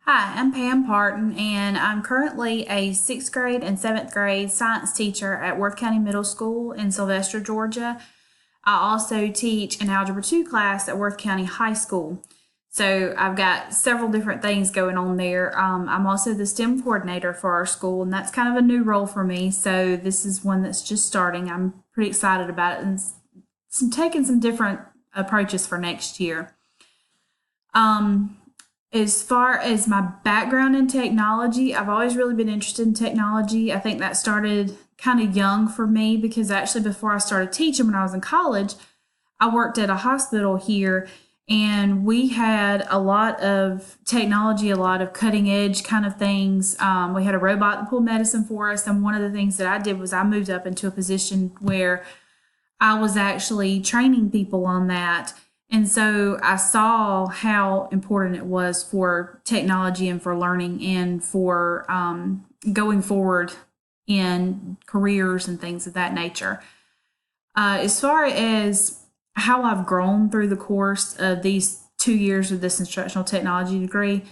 Hi, I'm Pam Parton, and I'm currently a sixth grade and seventh grade science teacher at Worth County Middle School in Sylvester, Georgia. I also teach an Algebra 2 class at Worth County High School. So I've got several different things going on there. I'm also the STEM coordinator for our school, and that's kind of a new role for me. So this is one that's just starting. I'm pretty excited about it and taking some different approaches for next year. Um, as far as my background in technology, I've always really been interested in technology. I think that started kind of young for me because actually, before I started teaching when I was in college, I worked at a hospital here and we had a lot of technology, a lot of cutting edge kind of things. We had a robot that pulled medicine for us. And one of the things that I did was I moved up into a position where I was actually training people on that. And so I saw how important it was for technology and for learning and for going forward in careers and things of that nature. As far as how I've grown through the course of these 2 years of this instructional technology degree,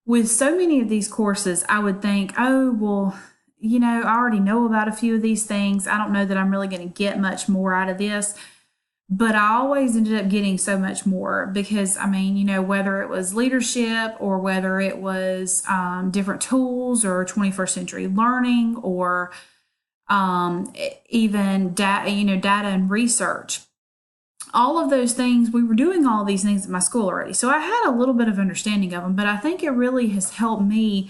with so many of these courses, I would think, oh, well, I already know about a few of these things. I don't know that I'm really going to get much more out of this. But I always ended up getting so much more because, whether it was leadership or whether it was different tools or 21st century learning or even data and research, all of those things, we were doing all these things at my school already. So I had a little bit of understanding of them, but I think it really has helped me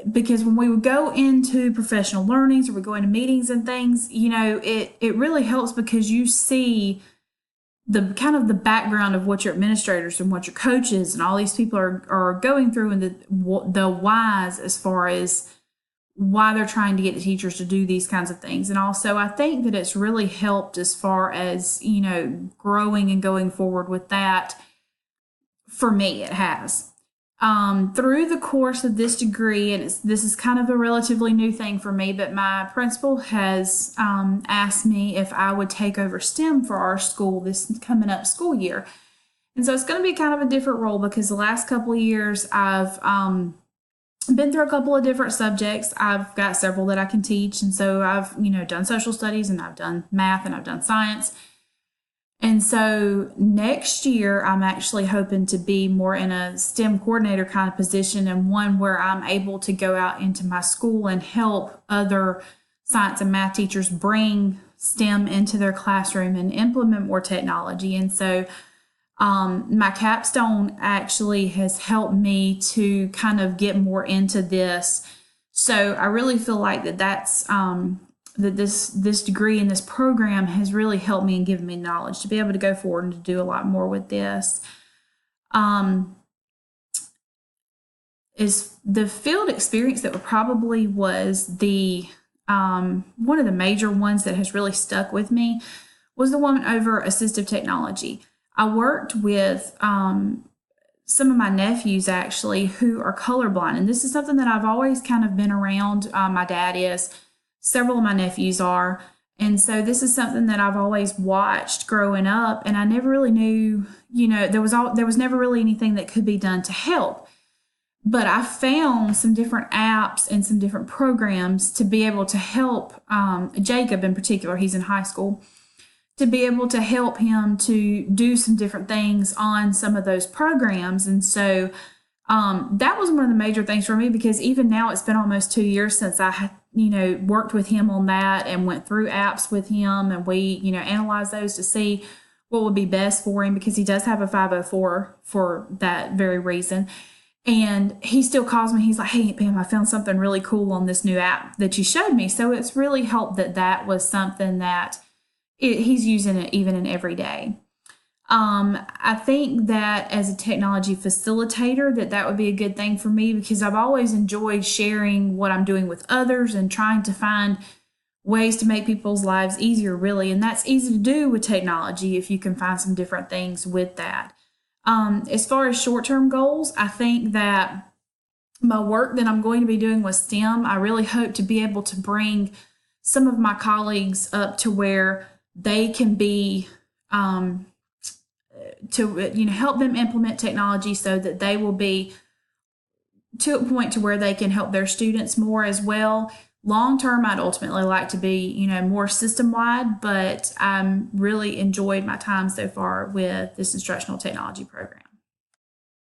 because when we would go into professional learnings or we go into meetings and things, it really helps because you see the kind of the background of what your administrators and what your coaches and all these people are going through and the whys as far as why they're trying to get the teachers to do these kinds of things. And also, I think that it's really helped as far as, growing and going forward with that. For me, it has. Through the course of this degree, and this is kind of a relatively new thing for me, but my principal has asked me if I would take over STEM for our school this coming up school year. And so it's going to be kind of a different role because the last couple of years I've been through a couple of different subjects. I've got several that I can teach. And so I've, done social studies and I've done math and I've done science. And so next year, I'm actually hoping to be more in a STEM coordinator kind of position and one where I'm able to go out into my school and help other science and math teachers bring STEM into their classroom and implement more technology. And so my capstone actually has helped me to kind of get more into this. So I really feel like that's that this degree and this program has really helped me and given me knowledge to be able to go forward and to do a lot more with this. Is the field experience that probably was the one of the major ones that has really stuck with me was the one over assistive technology. I worked with some of my nephews actually who are colorblind, and this is something that I've always kind of been around. My dad is, several of my nephews are, and so this is something that I've always watched growing up, and I never really knew, there was never really anything that could be done to help. But I found some different apps and some different programs to be able to help Jacob in particular. He's in high school, to be able to help him to do some different things on some of those programs. And so that was one of the major things for me because even now it's been almost 2 years since I had, worked with him on that and went through apps with him and we, analyzed those to see what would be best for him because he does have a 504 for that very reason. And he still calls me. He's like, hey, Pam, I found something really cool on this new app that you showed me. So it's really helped that was something that he's using it even in every day. I think that as a technology facilitator, that would be a good thing for me because I've always enjoyed sharing what I'm doing with others and trying to find ways to make people's lives easier, really. And that's easy to do with technology if you can find some different things with that. As far as short-term goals, I think that my work that I'm going to be doing with STEM, I really hope to be able to bring some of my colleagues up to where they can be to help them implement technology so that they will be to a point to where they can help their students more as well. Long term, I'd ultimately like to be, more system wide, but I'm really enjoyed my time so far with this instructional technology program.